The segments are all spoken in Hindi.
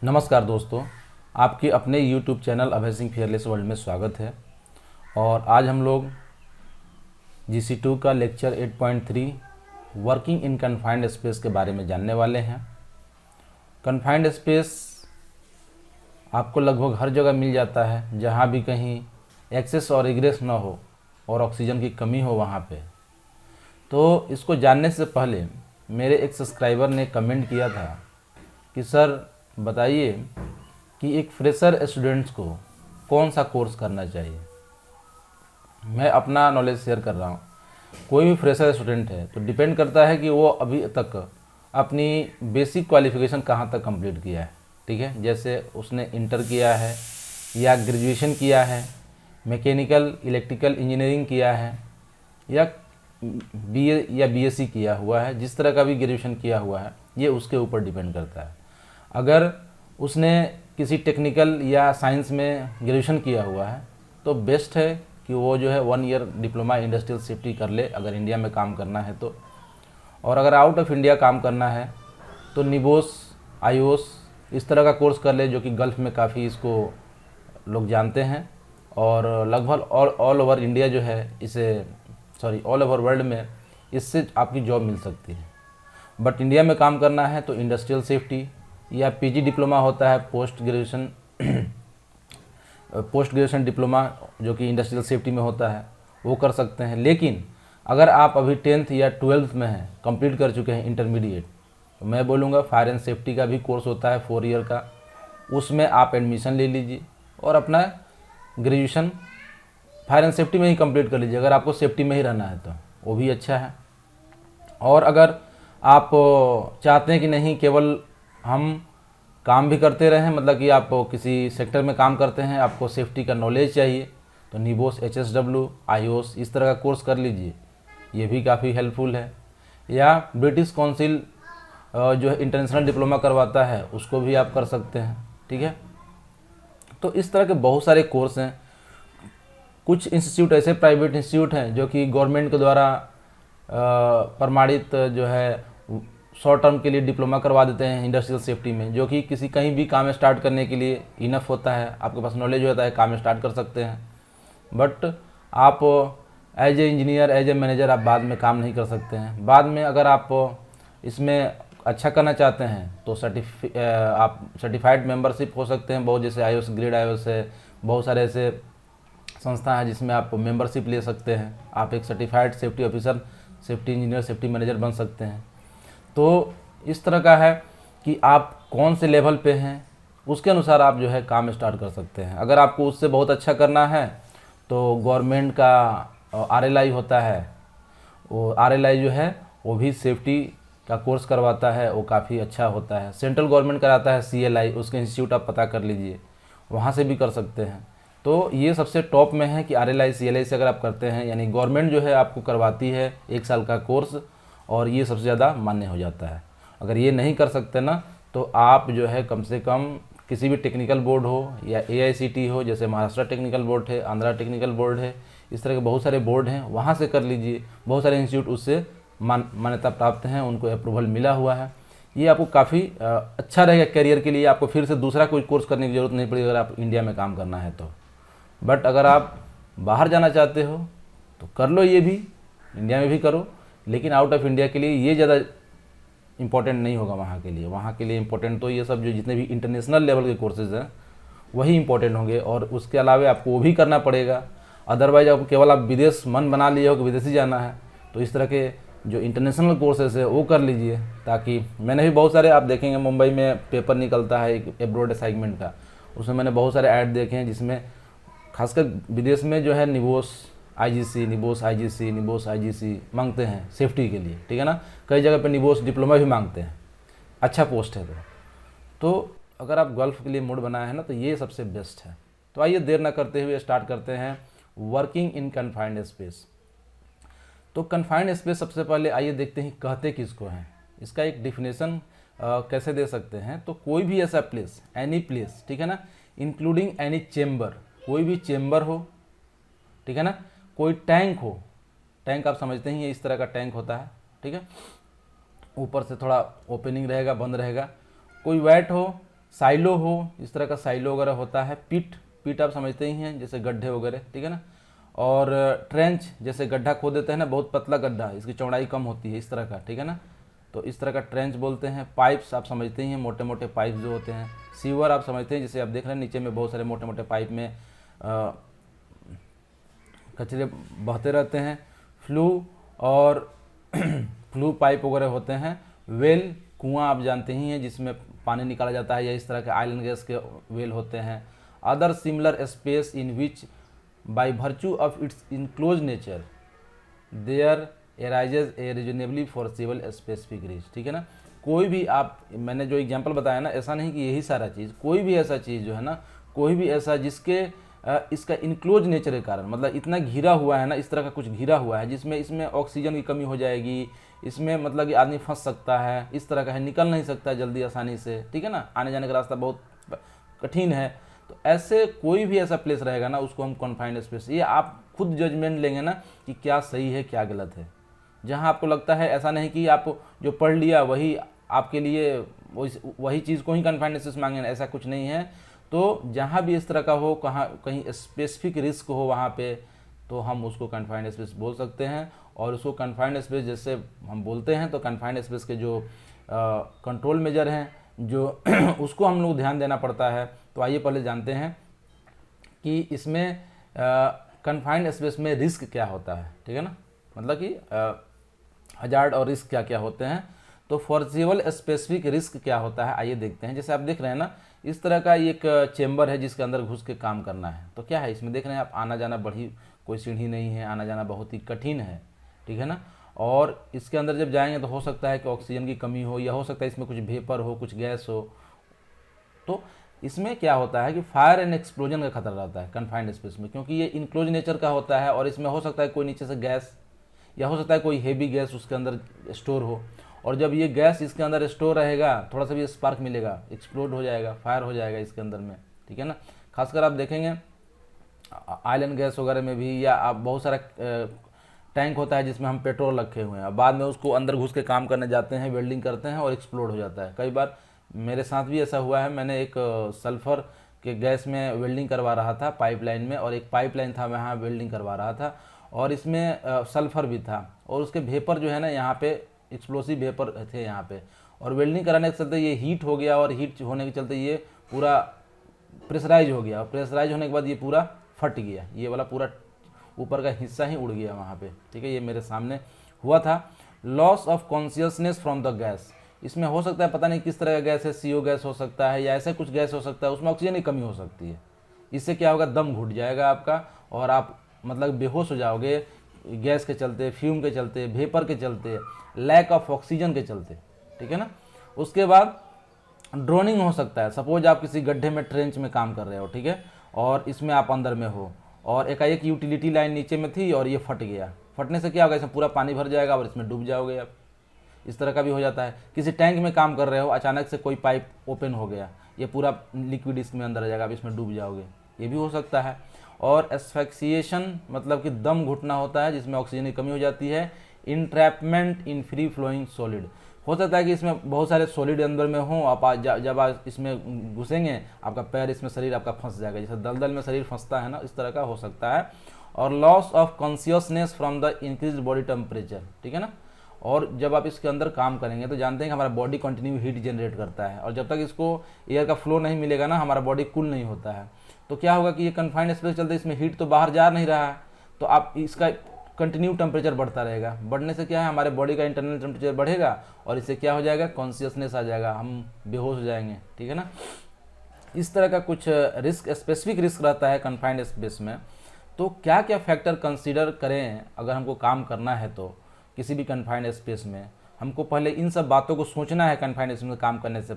नमस्कार दोस्तों, आपके अपने YouTube channel Abhay Singh fearless world में स्वागत है। और आज हम लोग GC2 का lecture 8.3 working in confined space के बारे में जानने वाले हैं। कन्फाइंड स्पेस आपको लगभग हर जगह मिल जाता है, जहाँ भी कहीं एक्सेस और इग्रेस ना हो और ऑक्सीजन की कमी हो वहाँ पे। तो इसको जानने से पहले मेरे एक सब्सक्राइबर ने कमेंट किया था कि सर बताइए कि एक फ्रेशर स्टूडेंट्स को कौन सा कोर्स करना चाहिए। मैं अपना नॉलेज शेयर कर रहा हूँ। कोई भी फ्रेशर स्टूडेंट है तो डिपेंड करता है कि वो अभी तक अपनी बेसिक क्वालिफ़िकेशन कहाँ तक कंप्लीट किया है। ठीक है, जैसे उसने इंटर किया है या ग्रेजुएशन किया है, मैकेनिकल इलेक्ट्रिकल इंजीनियरिंग किया है या BA या BSc किया हुआ है, जिस तरह का भी ग्रेजुएशन किया हुआ है ये उसके ऊपर डिपेंड करता है। अगर उसने किसी टेक्निकल या साइंस में ग्रेजुएशन किया हुआ है तो बेस्ट है कि वो जो है 1 ईयर डिप्लोमा इंडस्ट्रियल सेफ्टी कर ले, अगर इंडिया में काम करना है तो। और अगर आउट ऑफ इंडिया काम करना है तो निबोस, आईओस इस तरह का कोर्स कर ले, जो कि गल्फ़ में काफ़ी इसको लोग जानते हैं। और लगभग ऑल ओवर इंडिया जो है ऑल ओवर वर्ल्ड में इससे आपकी जॉब मिल सकती है। बट इंडिया में काम करना है तो इंडस्ट्रियल सेफ्टी या PG डिप्लोमा होता है, पोस्ट ग्रेजुएशन डिप्लोमा, जो कि इंडस्ट्रियल सेफ्टी में होता है, वो कर सकते हैं। लेकिन अगर आप अभी 10th या 12th में हैं, कंप्लीट कर चुके हैं इंटरमीडिएट, तो मैं बोलूँगा फायर एंड सेफ्टी का भी कोर्स होता है 4 ईयर का, उसमें आप एडमिशन ले लीजिए और अपना ग्रेजुएशन फायर एंड सेफ्टी में ही कंप्लीट कर लीजिए, अगर आपको सेफ्टी में ही रहना है तो वो भी अच्छा है। और अगर आप चाहते हैं कि नहीं केवल हम काम भी करते रहें, मतलब कि आप किसी सेक्टर में काम करते हैं, आपको सेफ्टी का नॉलेज चाहिए, तो निबोस, HSW, आईओस इस तरह का कोर्स कर लीजिए, ये भी काफ़ी हेल्पफुल है। या ब्रिटिश काउंसिल जो है इंटरनेशनल डिप्लोमा करवाता है, उसको भी आप कर सकते हैं। ठीक है, तो इस तरह के बहुत सारे कोर्स हैं। कुछ इंस्टीट्यूट ऐसे प्राइवेट इंस्टीट्यूट हैं जो कि गवर्नमेंट के द्वारा प्रमाणित जो है शॉर्ट टर्म के लिए डिप्लोमा करवा देते हैं इंडस्ट्रियल सेफ्टी में, जो कि किसी कहीं भी काम स्टार्ट करने के लिए इनफ होता है। आपके पास नॉलेज होता है, काम स्टार्ट कर सकते हैं। बट आप as a engineer, as a manager आप बाद में काम नहीं कर सकते हैं। बाद में अगर आप इसमें अच्छा करना चाहते हैं तो आप सर्टिफाइड मेंबरशिप हो सकते हैं। बहुत जैसे आईओएस, ग्रेड आईओएस है, बहुत सारे ऐसे संस्था है जिसमें आप मेंबरशिप ले सकते हैं। आप एक certified safety officer, safety engineer, safety manager बन सकते हैं। तो इस तरह का है कि आप कौन से लेवल पे हैं, उसके अनुसार आप जो है काम स्टार्ट कर सकते हैं। अगर आपको उससे बहुत अच्छा करना है तो गवर्नमेंट का RLI होता है, वो RLI जो है वो भी सेफ्टी का कोर्स करवाता है, वो काफ़ी अच्छा होता है। सेंट्रल गवर्नमेंट कराता है CLI, उसके इंस्टीट्यूट आप पता कर लीजिए, वहाँ से भी कर सकते हैं। तो ये सबसे टॉप में है कि RLI, CLI से अगर आप करते हैं, यानी गवर्नमेंट जो है आपको करवाती है 1 साल का कोर्स, और ये सबसे ज़्यादा मान्य हो जाता है। अगर ये नहीं कर सकते ना, तो आप जो है कम से कम किसी भी टेक्निकल बोर्ड हो या AICT हो, जैसे महाराष्ट्र टेक्निकल बोर्ड है, आंध्रा टेक्निकल बोर्ड है, इस तरह के बहुत सारे बोर्ड हैं, वहाँ से कर लीजिए। बहुत सारे इंस्टीट्यूट उससे मान्यता प्राप्त हैं, उनको अप्रूवल मिला हुआ है। ये आपको काफ़ी अच्छा रहेगा करियर के लिए। आपको फिर से दूसरा कोई कोर्स करने की ज़रूरत नहीं पड़ेगी अगर आप इंडिया में काम करना है तो। बट अगर आप बाहर जाना चाहते हो तो कर लो, ये भी इंडिया में भी करो, लेकिन आउट ऑफ इंडिया के लिए ये ज़्यादा इंपॉर्टेंट नहीं होगा वहाँ के लिए। वहाँ के लिए इंपॉर्टेंट तो ये सब जो जितने भी इंटरनेशनल लेवल के कोर्सेज़ हैं वही इंपॉर्टेंट होंगे, और उसके अलावा आपको वो भी करना पड़ेगा। अदरवाइज आप केवल आप विदेश मन बना लिए हो कि विदेश ही जाना है, तो इस तरह के जो इंटरनेशनल कोर्सेज है वो कर लीजिए। ताकि मैंने भी बहुत सारे, आप देखेंगे मुंबई में पेपर निकलता है एक एब्रॉड असाइनमेंट का, उसमें मैंने बहुत सारे ऐड देखे हैं जिसमें खासकर विदेश में जो है निबोस IGC, निबोस IGC, निबोस IGC मांगते हैं सेफ्टी के लिए। ठीक है ना, कई जगह पे निबोस डिप्लोमा भी मांगते हैं, अच्छा पोस्ट है तो अगर आप गल्फ़ के लिए मूड बनाए हैं ना, तो ये सबसे बेस्ट है। तो आइए देर ना करते हुए स्टार्ट करते हैं वर्किंग इन कन्फाइंड स्पेस। तो कन्फाइंड स्पेस सबसे पहले आइए देखते हैं कहते किसको हैं। इसका एक डिफिनेशन कैसे दे सकते हैं, तो कोई भी ऐसा प्लेस, एनी प्लेस, ठीक है ना, इंक्लूडिंग एनी चेम्बर, कोई भी चेम्बर हो, ठीक है ना, कोई टैंक हो, टैंक आप समझते ही हैं, इस तरह का टैंक होता है, ठीक है, ऊपर से थोड़ा ओपनिंग रहेगा, बंद रहेगा, कोई वैट हो साइलो हो, इस तरह का साइलो वगैरह होता है। पिट, पिट आप समझते ही हैं, जैसे गड्ढे वगैरह, ठीक है ना। और ट्रेंच, जैसे गड्ढा खो देते हैं ना, बहुत पतला गड्ढा, इसकी चौड़ाई कम होती है, इस तरह का, ठीक है ना, तो इस तरह का ट्रेंच बोलते हैं। पाइप्स आप समझते ही हैं, मोटे मोटे पाइप जो होते हैं। सीवर आप समझते हैं, जैसे आप देख रहे हैं नीचे में बहुत सारे मोटे मोटे पाइप में कचरे बहते रहते हैं। फ्लू और फ्लू पाइप वगैरह होते हैं। वेल, कुआं आप जानते ही हैं, जिसमें पानी निकाला जाता है, या इस तरह के ऑयल एंड गैस के वेल होते हैं। Other similar space in which by virtue of its enclose nature there arises a reasonably foreseeable specific reach, ठीक है ना। कोई भी आप, मैंने जो एग्जांपल बताया ना, ऐसा नहीं कि यही सारा चीज़, कोई भी ऐसा चीज़ जो है ना, कोई भी ऐसा जिसके इसका इनक्लोज नेचर के कारण, मतलब इतना घिरा हुआ है ना, इस तरह का कुछ घिरा हुआ है जिसमें इसमें ऑक्सीजन की कमी हो जाएगी, इसमें मतलब कि आदमी फंस सकता है, इस तरह का है, निकल नहीं सकता जल्दी आसानी से, ठीक है ना, आने जाने का रास्ता बहुत कठिन है। तो ऐसे कोई भी ऐसा प्लेस रहेगा ना, उसको हम कॉन्फाइंड स्पेस, ये आप खुद जजमेंट लेंगे ना कि क्या सही है क्या गलत है। जहाँ आपको लगता है, ऐसा नहीं कि आप जो पढ़ लिया वही आपके लिए वही चीज़ को ही कन्फाइंड स्पेस मांगे, ऐसा कुछ नहीं है। तो जहाँ भी इस तरह का हो, कहीं स्पेसिफिक रिस्क हो वहाँ पे, तो हम उसको कन्फाइंड स्पेस बोल सकते हैं। और उसको कन्फाइंड स्पेस जैसे हम बोलते हैं, तो कन्फाइंड स्पेस के जो कंट्रोल मेजर हैं, जो उसको हम लोग ध्यान देना पड़ता है। तो आइए पहले जानते हैं कि इसमें कन्फाइंड स्पेस में रिस्क क्या होता है, ठीक है ना, मतलब कि हजार्ड और रिस्क क्या क्या होते हैं। तो फॉरसेबल स्पेसिफिक रिस्क क्या होता है, आइए देखते हैं। जैसे आप देख रहे हैं ना, इस तरह का एक चेंबर है जिसके अंदर घुस के काम करना है। तो क्या है इसमें, देख रहे हैं आप, आना जाना बढ़ी कोई सीढ़ी नहीं है, आना जाना बहुत ही कठिन है, ठीक है ना। और इसके अंदर जब जाएंगे तो हो सकता है कि ऑक्सीजन की कमी हो, या हो सकता है इसमें कुछ वेपर हो, कुछ गैस हो। तो इसमें क्या होता है कि फायर एंड एक्सप्लोजन का खतरा रहता है कन्फाइंड स्पेस में, क्योंकि ये इनक्लोज नेचर का होता है। और इसमें हो सकता है कोई नीचे से गैस, या हो सकता है कोई हेवी गैस उसके अंदर स्टोर हो, और जब ये गैस इसके अंदर स्टोर रहेगा, थोड़ा सा भी स्पार्क मिलेगा, एक्सप्लोड हो जाएगा, फायर हो जाएगा इसके अंदर में, ठीक है ना। खासकर आप देखेंगे ऑयल एंड गैस वगैरह में भी, या आप बहुत सारा टैंक होता है जिसमें हम पेट्रोल रखे हुए हैं, बाद में उसको अंदर घुस के काम करने जाते हैं, वेल्डिंग करते हैं और एक्सप्लोड हो जाता है। कई बार मेरे साथ भी ऐसा हुआ है, मैंने एक सल्फ़र के गैस में वेल्डिंग करवा रहा था पाइपलाइन में, और एक पाइपलाइन था वहाँ वेल्डिंग करवा रहा था, और इसमें सल्फ़र भी था, और उसके वेपर जो है ना, यहाँ पे एक्सप्लोसिव वेपर थे यहाँ पे, और वेल्डिंग कराने के चलते ये हीट हो गया, और हीट होने के चलते ये पूरा प्रेशराइज हो गया, और प्रेशराइज होने के बाद ये पूरा फट गया, ये वाला पूरा ऊपर का हिस्सा ही उड़ गया वहाँ पे, ठीक है। ये मेरे सामने हुआ था। Loss of consciousness from the gas, इसमें हो सकता है पता नहीं किस तरह का गैस है, CO गैस हो सकता है, या ऐसा कुछ गैस हो सकता है, उसमें ऑक्सीजन की कमी हो सकती है। इससे क्या होगा, दम घुट जाएगा आपका, और आप मतलब बेहोश हो जाओगे गैस के चलते, फ्यूम के चलते, वेपर के चलते, लैक ऑफ ऑक्सीजन के चलते, ठीक है ना। उसके बाद ड्रोनिंग हो सकता है। सपोज आप किसी गड्ढे में, ट्रेंच में काम कर रहे हो, ठीक है, और इसमें आप अंदर में हो, और एकाएक यूटिलिटी लाइन नीचे में थी और ये फट गया। फटने से क्या होगा, इसमें पूरा पानी भर जाएगा और इसमें डूब जाओगे आप। इस तरह का भी हो जाता है। किसी टैंक में काम कर रहे हो, अचानक से कोई पाइप ओपन हो गया, ये पूरा लिक्विड इसमें अंदर आ जाएगा, आप इसमें डूब जाओगे, ये भी हो सकता है। और एस्फेक्सिएशन मतलब कि दम घुटना होता है, जिसमें ऑक्सीजन की कमी हो जाती है। Entrapment in free flowing solid, हो सकता है कि इसमें बहुत सारे सॉलिड अंदर में हो, आप जब आप इसमें घुसेंगे, आपका पैर इसमें, शरीर आपका फंस जाएगा, जैसे दलदल में शरीर फंसता है ना, इस तरह का हो सकता है। और loss of consciousness from the increase body temperature, ठीक है ना। और जब आप इसके अंदर काम करेंगे तो जानते हैं कि हमारा बॉडी कंटिन्यू हीट जनरेट करता है, और जब तक इसको एयर का फ्लो नहीं मिलेगा ना, हमारा बॉडी कूल नहीं होता है। तो क्या होगा कि ये कन्फाइंड स्पेस चलते इसमें हीट तो बाहर जा नहीं रहा है, तो आप इसका कंटिन्यू टेम्परेचर बढ़ता रहेगा। बढ़ने से क्या है, हमारे बॉडी का इंटरनल टेम्परेचर बढ़ेगा, और इससे क्या हो जाएगा, कॉन्शियसनेस आ जाएगा, हम बेहोश हो जाएंगे, ठीक है ना। इस तरह का कुछ रिस्क, स्पेसिफिक रिस्क रहता है कन्फाइंड स्पेस में। तो क्या क्या फैक्टर कंसीडर करें अगर हमको काम करना है, तो किसी भी कन्फाइंड स्पेस में हमको पहले इन सब बातों को सोचना है। कन्फाइंड स्पेस में काम करने से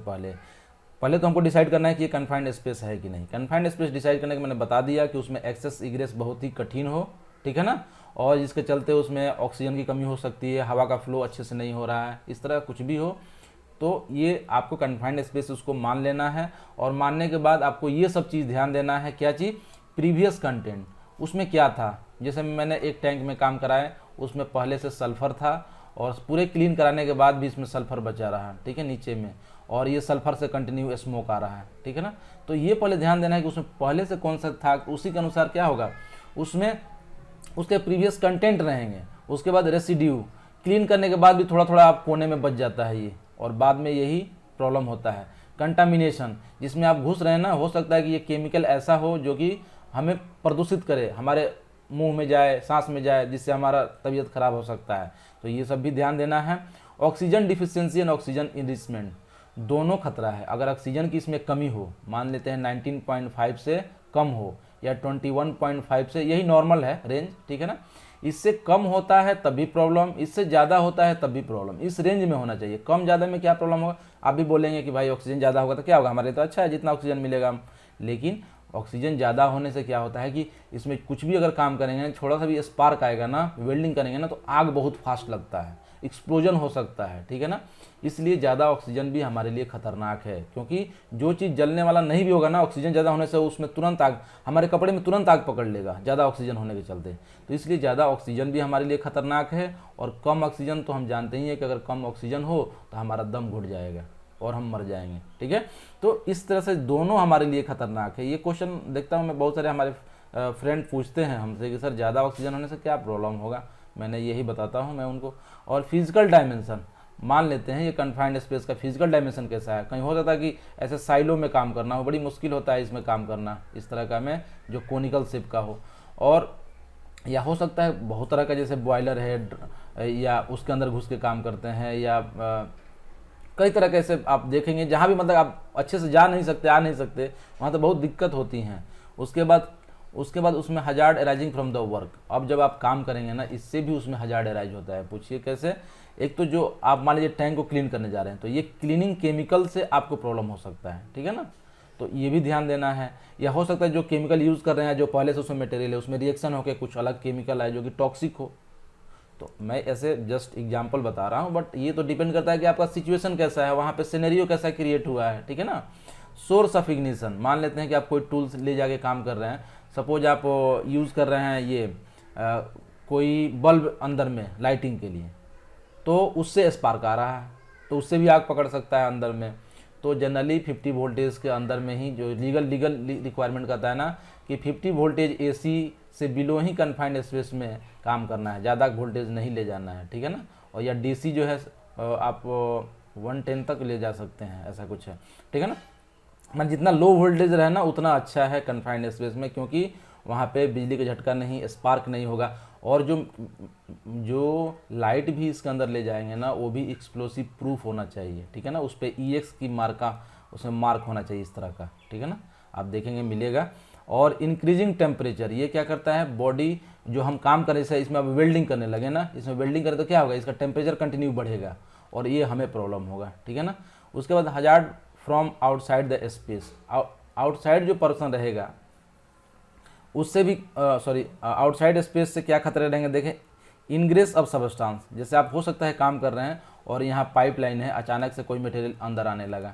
पहले तो हमको डिसाइड करना है कि ये कन्फाइंड स्पेस है कि नहीं। कन्फाइंड स्पेस डिसाइड करने के मैंने बता दिया कि उसमें एक्सेस इग्रेस बहुत ही कठिन हो, ठीक है ना, और जिसके चलते उसमें ऑक्सीजन की कमी हो सकती है, हवा का फ्लो अच्छे से नहीं हो रहा है, इस तरह कुछ भी हो, तो ये आपको कन्फाइंड स्पेस उसको मान लेना है। और मानने के बाद आपको ये सब चीज़ ध्यान देना है, क्या चीज़, प्रीवियस कंटेंट, उसमें क्या था। जैसे मैंने एक टैंक में काम कराया, उसमें पहले से सल्फ़र था, और पूरे क्लीन कराने के बाद भी इसमें सल्फ़र बचा रहा, ठीक है, नीचे में। और ये सल्फर से कंटिन्यू स्मोक आ रहा है, ठीक है ना। तो ये पहले ध्यान देना है कि उसमें पहले से कौन सा था, उसी के अनुसार क्या होगा, उसमें उसके प्रीवियस कंटेंट रहेंगे। उसके बाद रेसिड्यू, क्लीन करने के बाद भी थोड़ा थोड़ा आप कोने में बच जाता है ये, और बाद में यही प्रॉब्लम होता है। कंटामिनेशन, जिसमें आप घुस रहे हैं ना, हो सकता है कि ये केमिकल ऐसा हो जो कि हमें प्रदूषित करे, हमारे मुंह में जाए, सांस में जाए, जिससे हमारा तबीयत खराब हो सकता है। तो ये सब भी ध्यान देना है। Oxygen deficiency and oxygen enrichment दोनों खतरा है। अगर ऑक्सीजन की इसमें कमी हो, मान लेते हैं 19.5 से कम हो या 21.5 से, यही नॉर्मल है रेंज, ठीक है ना। इससे कम होता है तब भी प्रॉब्लम, इससे ज़्यादा होता है तब भी प्रॉब्लम। इस रेंज में होना चाहिए। कम ज़्यादा में क्या प्रॉब्लम होगा, आप भी बोलेंगे कि भाई ऑक्सीजन ज़्यादा होगा तो क्या होगा, हमारे तो अच्छा है जितना ऑक्सीजन मिलेगा। लेकिन ऑक्सीजन ज़्यादा होने से क्या होता है कि इसमें कुछ भी अगर काम करेंगे, थोड़ा सा भी स्पार्क आएगा ना, वेल्डिंग करेंगे ना, तो आग बहुत फास्ट लगता है, एक्सप्लोजन हो सकता है, ठीक है ना। इसलिए ज़्यादा ऑक्सीजन भी हमारे लिए खतरनाक है, क्योंकि जो चीज़ जलने वाला नहीं भी होगा ना, ऑक्सीजन ज़्यादा होने से उसमें तुरंत आग, हमारे कपड़े में तुरंत आग पकड़ लेगा, ज़्यादा ऑक्सीजन होने के चलते। तो इसलिए ज़्यादा ऑक्सीजन भी हमारे लिए खतरनाक है। और कम ऑक्सीजन तो हम जानते ही हैं कि अगर कम ऑक्सीजन हो तो हमारा दम घुट जाएगा और हम मर जाएंगे, ठीक है। तो इस तरह से दोनों हमारे लिए खतरनाक है। ये क्वेश्चन देखता हूँ मैं, बहुत सारे हमारे फ्रेंड पूछते हैं हमसे कि सर ज़्यादा ऑक्सीजन होने से क्या प्रॉब्लम होगा, मैंने यही बताता हूँ मैं उनको। और फिजिकल डायमेंशन, मान लेते हैं ये कन्फाइंड स्पेस का फिजिकल डायमेंशन कैसा है। कहीं हो जाता है कि ऐसे साइलो में काम करना हो, बड़ी मुश्किल होता है इसमें काम करना, इस तरह का में जो कोनिकल शेप का हो। और या हो सकता है बहुत तरह का, जैसे बॉयलर है या उसके अंदर घुस के काम करते हैं, या कई तरह के ऐसे आप देखेंगे जहाँ भी मतलब आप अच्छे से जा नहीं सकते, आ नहीं सकते, वहाँ तो बहुत दिक्कत होती हैं। उसके बाद उसमें hazard arising from the work. अब जब आप काम करेंगे ना, इससे भी उसमें हजार्ड अराइज होता है। पूछिए कैसे। एक तो जो आप मान लीजिए टैंक को क्लीन करने जा रहे हैं, तो ये क्लीनिंग केमिकल से आपको प्रॉब्लम हो सकता है, ठीक है ना। तो ये भी ध्यान देना है। या हो सकता है जो केमिकल यूज़ कर रहे हैं, जो पहले से उसमें मटेरियल है, उसमें रिएक्शन होकर कुछ अलग केमिकल आए जो कि टॉक्सिक हो। तो मैं ऐसे जस्ट एग्जांपल बता रहा हूँ, बट ये तो डिपेंड करता है कि आपका सिचुएशन कैसा है, वहाँ पे सिनेरियो कैसा क्रिएट हुआ है, ठीक है ना। सोर्स ऑफ इग्निशन, मान लेते हैं कि आप कोई टूल्स ले जाके काम कर रहे हैं, सपोज आप यूज़ कर रहे हैं ये कोई बल्ब अंदर में लाइटिंग के लिए, तो उससे स्पार्क आ रहा है, तो उससे भी आग पकड़ सकता है अंदर में। तो जनरली 50 वोल्टेज के अंदर में ही जो लीगल रिक्वायरमेंट कहता है ना कि 50 वोल्टेज एसी से बिलो ही कन्फाइंड स्पेस में काम करना है, ज़्यादा वोल्टेज नहीं ले जाना है, ठीक है ना। और या डीसी जो है आप 110 तक ले जा सकते हैं, ऐसा कुछ है, ठीक है ना। मतलब जितना लो वोल्टेज रहे ना उतना अच्छा है कन्फाइंड स्पेस में, क्योंकि वहाँ पे बिजली का झटका नहीं, स्पार्क नहीं होगा। और जो लाइट भी इसके अंदर ले जाएंगे ना, वो भी एक्सप्लोसिव प्रूफ होना चाहिए, ठीक है ना। उस पर EX की मार्का उसमें मार्क होना चाहिए इस तरह का, ठीक है ना। आप देखेंगे मिलेगा। और इंक्रीजिंग टेम्परेचर, ये क्या करता है, बॉडी जो हम काम करें, जैसे इसमें अब वेल्डिंग करने लगे ना, इसमें वेल्डिंग करें तो क्या होगा, इसका टेम्परेचर कंटिन्यू बढ़ेगा और ये हमें प्रॉब्लम होगा, ठीक है ना। उसके बाद hazard from outside the space, outside जो पर्सन रहेगा उससे भी आउटसाइड स्पेस से क्या खतरे रहेंगे, देखें। इनग्रेस ऑफ सबस्टांस, जैसे आप हो सकता है काम कर रहे हैं और यहाँ पाइपलाइन है, अचानक से कोई मटेरियल अंदर आने लगा,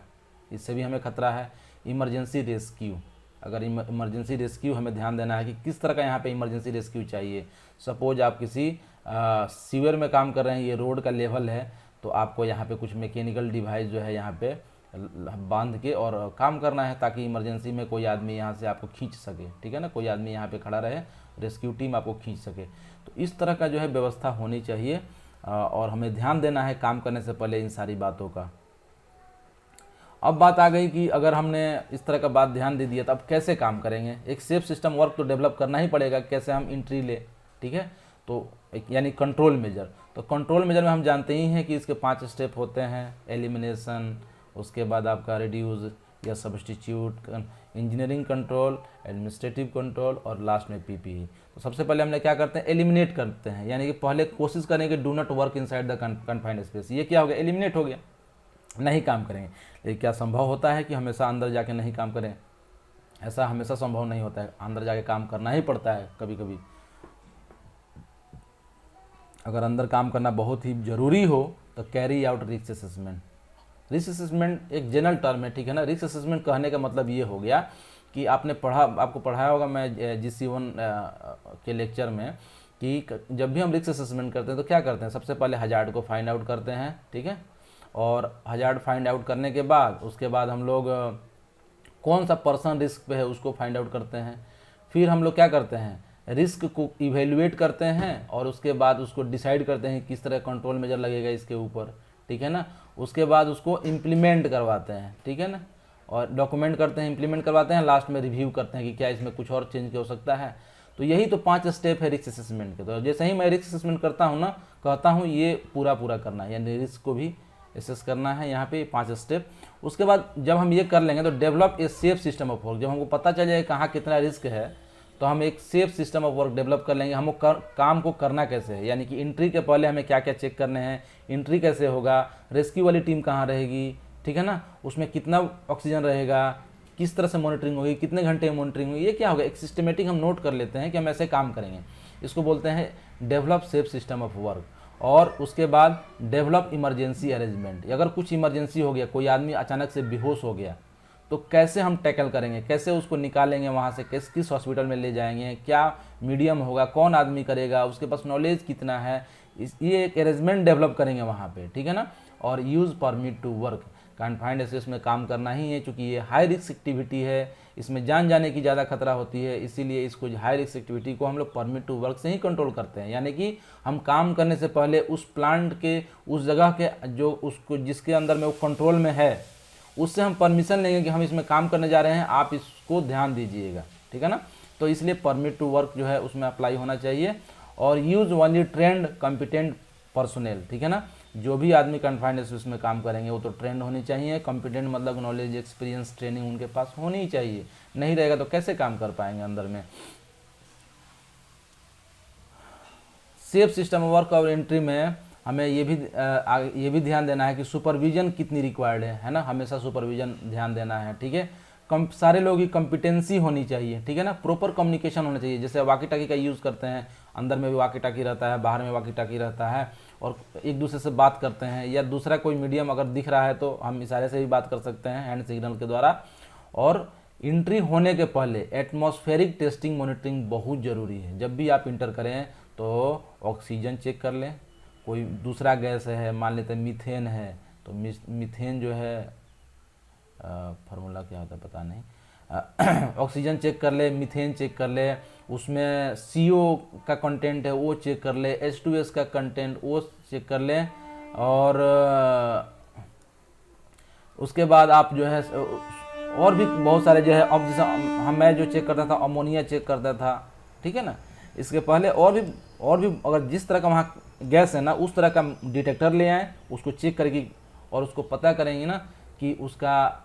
इससे भी हमें खतरा है। इमरजेंसी रेस्क्यू, अगर इमरजेंसी रेस्क्यू हमें ध्यान देना है कि किस तरह का यहाँ पे इमरजेंसी रेस्क्यू चाहिए। सपोज आप किसी सीवर में काम कर रहे हैं, ये रोड का लेवल है, तो आपको यहाँ पे कुछ मैकेनिकल डिवाइस जो है यहाँ पे बांध के और काम करना है, ताकि इमरजेंसी में कोई आदमी यहाँ से आपको खींच सके, ठीक है ना। कोई आदमी यहाँ पे खड़ा रहे, रेस्क्यू टीम आपको खींच सके। तो इस तरह का जो है व्यवस्था होनी चाहिए और हमें ध्यान देना है काम करने से पहले इन सारी बातों का। अब बात आ गई कि अगर हमने इस तरह का बात ध्यान दे दिया तो अब कैसे काम करेंगे। एक सेफ सिस्टम वर्क तो डेवलप करना ही पड़ेगा, कैसे हम एंट्री ले, ठीक है। तो यानी कंट्रोल मेजर, तो कंट्रोल मेजर में हम जानते ही हैं कि इसके 5 स्टेप होते हैं। एलिमिनेशन, उसके बाद आपका रिड्यूस या substitute, engineering control, administrative control और लास्ट में PPE। तो सबसे पहले हमने क्या करते हैं, एलिमिनेट करते हैं, यानी कि पहले कोशिश करेंगे do not work inside the confined space. ये क्या हो गया, एलिमिनेट हो गया, नहीं काम करेंगे। लेकिन क्या संभव होता है कि हमेशा अंदर जाके नहीं काम करें? ऐसा हमेशा संभव नहीं होता है, अंदर जाके काम करना ही पड़ता है कभी कभी। अगर अंदर काम करना बहुत ही ज़रूरी हो तो carry out risk assessment. Risk assessment एक जनरल टर्म है, ठीक है ना। रिस्क असेसमेंट कहने का मतलब ये हो गया कि आपको पढ़ाया होगा मैं GC1 के लेक्चर में कि जब भी हम रिस्क असेसमेंट करते हैं तो क्या करते हैं, सबसे पहले हजार्ड को फाइंड आउट करते हैं, ठीक है। और हजार्ड फाइंड आउट करने के बाद उसके बाद हम लोग कौन सा पर्सन रिस्क पे है उसको फाइंड आउट करते हैं। फिर हम लोग क्या करते हैं, रिस्क को इवेल्युएट करते हैं और उसके बाद उसको डिसाइड करते हैं किस तरह कंट्रोल मेजर लगेगा इसके ऊपर, ठीक है ना। उसके बाद उसको इम्प्लीमेंट करवाते हैं, ठीक है ना, और डॉक्यूमेंट करते हैं, इम्प्लीमेंट करवाते हैं, लास्ट में रिव्यू करते हैं कि क्या इसमें कुछ और चेंज हो सकता है। तो यही तो 5 स्टेप है रिस्क असेसमेंट के। तो जैसे ही मैं रिस्क असेसमेंट करता हूँ ना, कहता हूँ ये पूरा करना है, यानी रिस्क को भी एसेस करना है, यहाँ पे 5 स्टेप। उसके बाद जब हम ये कर लेंगे तो develop a safe system of work. जब हमको पता चल जाए कहाँ कितना रिस्क है तो हम एक safe system of work develop कर लेंगे। हमको काम को करना कैसे है, यानी कि एंट्री के पहले हमें क्या क्या चेक करने हैं, एंट्री कैसे होगा, रेस्क्यू वाली टीम कहाँ रहेगी, ठीक है ना, उसमें कितना ऑक्सीजन रहेगा, किस तरह से मॉनिटरिंग होगी, कितने घंटे मॉनिटरिंग होगी, ये क्या होगा, एक सिस्टमेटिक हम नोट कर लेते हैं कि हम ऐसे काम करेंगे। इसको बोलते हैं develop safe system of work. और उसके बाद डेवलप इमरजेंसी अरेंजमेंट। अगर कुछ इमरजेंसी हो गया, कोई आदमी अचानक से बेहोश हो गया तो कैसे हम टैकल करेंगे, कैसे उसको निकालेंगे वहाँ से, किस हॉस्पिटल में ले जाएंगे, क्या मीडियम होगा, कौन आदमी करेगा, उसके पास नॉलेज कितना है, ये एक अरेंजमेंट डेवलप करेंगे वहाँ पे, ठीक है ना। और use permit to work. Confined space में काम करना ही है, चूँकि ये हाई रिस्क एक्टिविटी है, इसमें जान जाने की ज़्यादा खतरा होती है, इसीलिए इसको हाई रिस्क एक्टिविटी को हम लोग परमिट टू वर्क से ही कंट्रोल करते हैं। यानी कि हम काम करने से पहले उस प्लांट के, उस जगह के जो उसको जिसके अंदर में वो कंट्रोल में है, उससे हम परमिशन लेंगे कि हम इसमें काम करने जा रहे हैं, आप इसको ध्यान दीजिएगा, ठीक है ना। तो इसलिए परमिट टू वर्क जो है उसमें अप्लाई होना चाहिए। और use only trend competent personnel, ठीक है ना। जो भी आदमी कन्फाइंड स्पेस में काम करेंगे वो तो ट्रेंड होनी चाहिए। कॉम्पिटेंट मतलब नॉलेज, एक्सपीरियंस, ट्रेनिंग उनके पास होनी ही चाहिए, नहीं रहेगा तो कैसे काम कर पाएंगे अंदर में। सेफ सिस्टम वर्क और एंट्री में हमें ये भी ध्यान देना है कि सुपरविजन कितनी रिक्वायर्ड है ना, हमेशा सुपरविजन ध्यान देना है, ठीक है। सारे लोगों की कॉम्पिटेंसी होनी चाहिए, ठीक है ना, प्रॉपर कम्युनिकेशन होना चाहिए। जैसे वाकी टाकी का यूज़ करते हैं, अंदर में भी वाकी टाकी रहता है, बाहर में वाकी टाकी रहता है, और एक दूसरे से बात करते हैं, या दूसरा कोई मीडियम अगर दिख रहा है तो हम इशारे से भी बात कर सकते हैं, हैंड सिग्नल के द्वारा। और एंट्री होने के पहले एटमॉस्फेरिक टेस्टिंग मॉनिटरिंग बहुत ज़रूरी है। जब भी आप इंटर करें तो ऑक्सीजन चेक कर लें, कोई दूसरा गैस है, मान लेते हैं मीथेन है, तो मीथेन जो है फार्मूला क्या होता है पता नहीं, ऑक्सीजन चेक कर ले, मीथेन चेक कर ले, उसमें CO का कंटेंट है वो चेक कर ले, H2S का कंटेंट वो चेक कर ले। और उसके बाद आप जो है और भी बहुत सारे जो है, अब जैसे मैं जो चेक करता था अमोनिया चेक करता था, ठीक है ना। इसके पहले और भी अगर जिस तरह का वहाँ गैस है ना उस तरह का डिटेक्टर ले आएँ, उसको चेक करके और उसको पता करेंगे ना कि उसका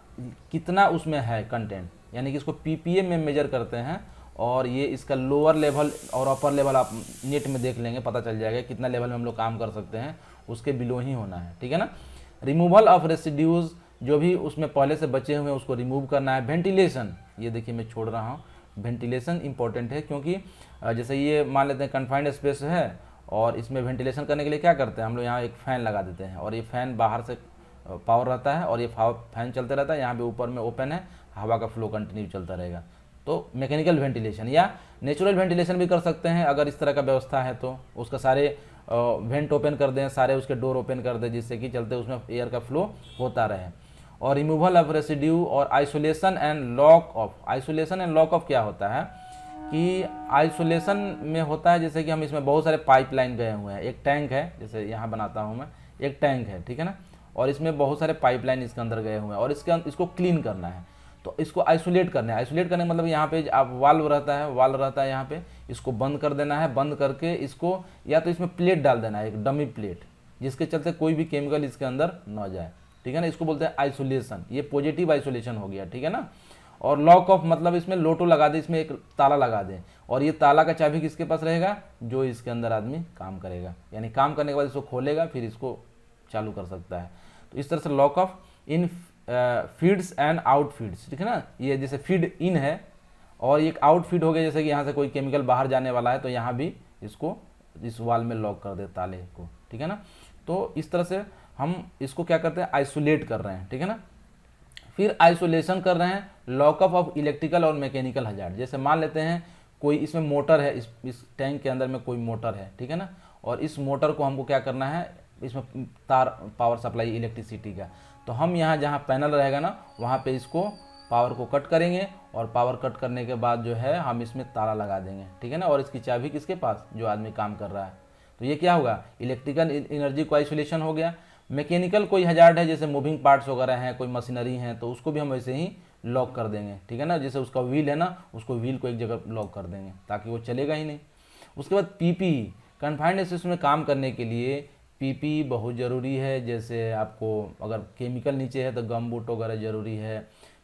कितना उसमें है कंटेंट, यानी कि इसको PPM में मेजर करते हैं। और ये इसका लोअर लेवल और अपर लेवल आप नेट में देख लेंगे, पता चल जाएगा कितना लेवल में हम लोग काम कर सकते हैं, उसके बिलो ही होना है, ठीक है ना। रिमूवल ऑफ रेसिड्यूज, जो भी उसमें पहले से बचे हुए हैं उसको रिमूव करना है। वेंटिलेशन, ये देखिए मैं छोड़ रहा हूँ, वेंटिलेशन इंपॉर्टेंट है, क्योंकि जैसे ये मान लेते हैं कन्फाइंड स्पेस है और इसमें वेंटिलेशन करने के लिए क्या करते हैं हम लोग, यहाँ एक फ़ैन लगा देते हैं और ये फ़ैन बाहर से पावर रहता है और ये फैन चलते रहता है, यहाँ पे ऊपर में ओपन है, हवा का फ्लो कंटिन्यू चलता रहेगा। तो मैकेनिकल वेंटिलेशन या नेचुरल वेंटिलेशन भी कर सकते हैं अगर इस तरह का व्यवस्था है तो। उसका सारे वेंट ओपन कर दें, सारे उसके डोर ओपन कर दें, जिससे कि चलते उसमें एयर का फ्लो होता रहे। और रिमूवल ऑफ रेसिड्यू और isolation and lock of. Isolation and lock of क्या होता है कि आइसोलेशन में होता है जैसे कि हम इसमें बहुत सारे पाइपलाइन गए हुए हैं, एक टैंक है, जैसे यहाँ बनाता हूँ मैं, एक टैंक है, ठीक है ना, और इसमें बहुत सारे पाइपलाइन इसके अंदर गए हुए हैं और इसको क्लीन करना है, तो इसको आइसोलेट करना है। आइसोलेट करने का मतलब यहाँ पे आप वाल्व रहता है यहाँ पे, इसको बंद कर देना है, बंद करके इसको या तो इसमें प्लेट डाल देना है, एक डमी प्लेट, जिसके चलते कोई भी केमिकल इसके अंदर न जाए, ठीक है ना। इसको बोलते हैं आइसोलेशन, ये पॉजिटिव आइसोलेशन हो गया, ठीक है ना। और लॉक ऑफ मतलब इसमें लोटो लगा दे, इसमें एक ताला लगा दें, और ये ताला का चाबी किसके पास रहेगा, जो इसके अंदर आदमी काम करेगा, यानी काम करने के बाद इसको खोलेगा फिर इसको चालू कर सकता है। तो इस तरह से lock of in feeds and out feeds, ठीक है ना। ये जैसे फीड इन है और एक आउट फीड हो गया, जैसे कि यहाँ से कोई केमिकल बाहर जाने वाला है तो यहाँ भी इसको इस वाल में लॉक कर दे ताले को, ठीक है ना। तो इस तरह से हम इसको क्या करते हैं, आइसोलेट कर रहे हैं, ठीक है ना। फिर आइसोलेशन कर रहे हैं, लॉकअप ऑफ इलेक्ट्रिकल और मैकेनिकल हजार्ड। जैसे मान लेते हैं कोई इसमें मोटर है, इस टैंक के अंदर में कोई मोटर है, ठीक है ना, और इस मोटर को हमको क्या करना है, इसमें तार पावर सप्लाई इलेक्ट्रिसिटी का, तो हम यहाँ जहाँ पैनल रहेगा ना वहाँ पे इसको पावर को कट करेंगे और पावर कट करने के बाद जो है हम इसमें ताला लगा देंगे, ठीक है ना। और इसकी चाबी किसके पास, जो आदमी काम कर रहा है। तो ये क्या होगा, इलेक्ट्रिकल एनर्जी को आइसोलेशन हो गया। मैकेनिकल कोई हजार्ड है जैसे मूविंग पार्ट्स वगैरह हैं, कोई मशीनरी हैं, तो उसको भी हम वैसे ही लॉक कर देंगे, ठीक है ना। जैसे उसका व्हील है ना, उसको व्हील को एक जगह लॉक कर देंगे ताकि वो चलेगा ही नहीं। उसके बाद पीपी, कन्फाइंड स्पेस में काम करने के लिए पीपी बहुत ज़रूरी है। जैसे आपको अगर केमिकल नीचे है तो गम बूट वगैरह ज़रूरी है।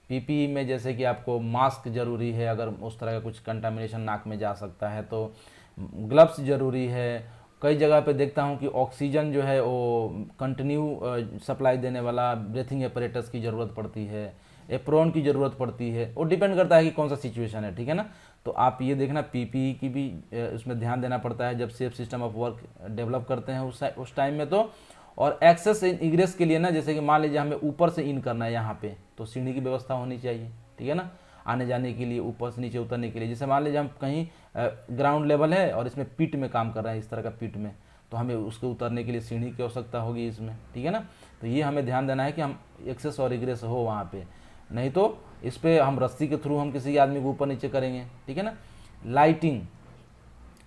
पीपी में जैसे कि आपको मास्क ज़रूरी है, अगर उस तरह का कुछ कंटामिनेशन नाक में जा सकता है तो ग्लव्स ज़रूरी है। कई जगह पे देखता हूँ कि ऑक्सीजन जो है वो कंटिन्यू सप्लाई देने वाला ब्रीथिंग एपरेटस की ज़रूरत पड़ती है, एप्रोन की ज़रूरत पड़ती है। वो डिपेंड करता है कि कौन सा सिचुएशन है, ठीक है ना। तो आप ये देखना पीपीई की भी उसमें ध्यान देना पड़ता है जब safe system of work develop करते हैं उस टाइम में। तो और एक्सेस इन इग्रेस के लिए ना, जैसे कि मान लीजिए हमें ऊपर से इन करना है यहाँ पे, तो सीढ़ी की व्यवस्था होनी चाहिए, ठीक है ना, आने जाने के लिए, ऊपर से नीचे उतरने के लिए। जैसे मान लीजिए हम कहीं ग्राउंड लेवल है और इसमें पिट में काम कर रहे हैं, इस तरह का पिट में, तो हमें उसके उतरने के लिए सीढ़ी की आवश्यकता होगी इसमें, ठीक है ना। तो ये हमें ध्यान देना है कि हम एक्सेस और इग्रेस हो वहाँ पे, नहीं तो इस पर हम रस्सी के थ्रू हम किसी आदमी को ऊपर नीचे करेंगे, ठीक है ना। लाइटिंग,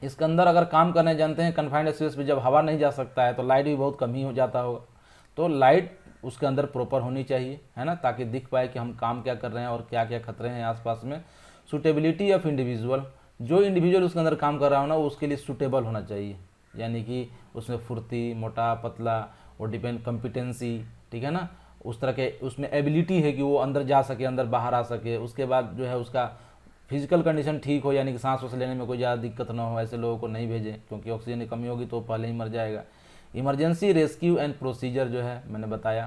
इसके अंदर अगर काम करने जानते हैं कन्फाइंड स्पेस पे, जब हवा नहीं जा सकता है तो लाइट भी बहुत कम ही हो जाता होगा। तो लाइट उसके अंदर प्रॉपर होनी चाहिए, है ना, ताकि दिख पाए कि हम काम क्या कर रहे हैं और क्या क्या खतरे हैं आसपास में। सूटेबिलिटी ऑफ इंडिविजुअल, जो इंडिविजुअल उसके अंदर काम कर रहा हो ना, वो उसके लिए सूटेबल होना चाहिए, यानी कि उसमें फुर्ती, मोटा पतला, वो डिपेंड कॉम्पिटेंसी, ठीक है ना, उस तरह के उसमें एबिलिटी है कि वो अंदर जा सके, अंदर बाहर आ सके। उसके बाद जो है उसका फिजिकल कंडीशन ठीक हो, यानी कि सांस वास लेने में कोई ज़्यादा दिक्कत ना हो। ऐसे लोगों को नहीं भेजें क्योंकि ऑक्सीजन की कमी होगी तो पहले ही मर जाएगा। इमरजेंसी रेस्क्यू एंड प्रोसीजर जो है मैंने बताया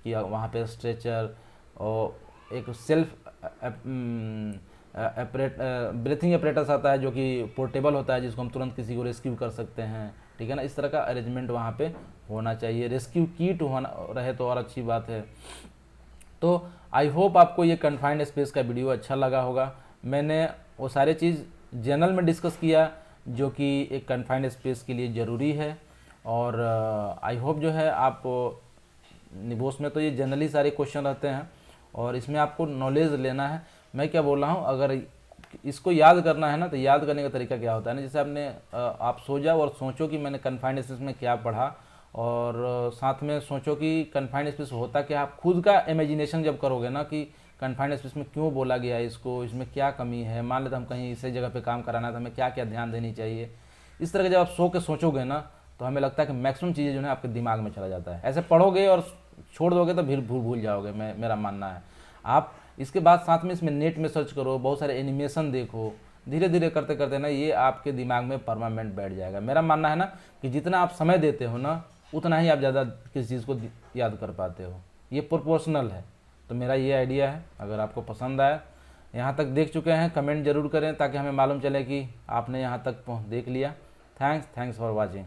कि वहाँ पे स्ट्रेचर और एक सेल्फ ब्रीथिंग एपरेटस आता है जो कि पोर्टेबल होता है, जिसको हम तुरंत किसी को रेस्क्यू कर सकते हैं, ठीक है ना। इस तरह का अरेंजमेंट वहाँ पे होना चाहिए। रेस्क्यू किट होना रहे तो और अच्छी बात है। तो आई होप आपको ये कन्फाइंड स्पेस का वीडियो अच्छा लगा होगा। मैंने वो सारे चीज़ जनरल में डिस्कस किया जो कि एक कन्फाइंड स्पेस के लिए ज़रूरी है। और आई होप जो है आप निबोस में तो ये जनरली सारे क्वेश्चन रहते हैं और इसमें आपको नॉलेज लेना है। मैं क्या बोल रहा हूँ, अगर इसको याद करना है ना, तो याद करने का तरीका क्या होता है ना, जैसे आपने आप सो जाओ और सोचो कि मैंने कन्फाइंड स्पेस में क्या पढ़ा, और साथ में सोचो कि कन्फाइंड स्पेस होता क्या। आप खुद का इमेजिनेशन जब करोगे ना कि कन्फाइंड स्पेस में क्यों बोला गया है इसको, इसमें क्या कमी है, मान लेते हम कहीं इसी जगह पे काम कराना है तो हमें क्या क्या ध्यान देनी चाहिए, इस तरह के जब आप सो के सोचोगे ना तो हमें लगता है कि मैक्सिमम चीज़ें जो है आपके दिमाग में चला जाता है। ऐसे पढ़ोगे और छोड़ दोगे तो फिर भूल जाओगे, मेरा मानना है। आप इसके बाद साथ में इसमें नेट में सर्च करो, बहुत सारे एनिमेशन देखो, धीरे धीरे करते करते ना ये आपके दिमाग में परमानेंट बैठ जाएगा। मेरा मानना है ना कि जितना आप समय देते हो ना उतना ही आप ज़्यादा किसी चीज़ को याद कर पाते हो, ये प्रोपोर्शनल है। तो मेरा ये आइडिया है, अगर आपको पसंद आया, यहाँ तक देख चुके हैं, कमेंट जरूर करें ताकि हमें मालूम चले कि आपने यहाँ तक देख लिया। Thanks for watching.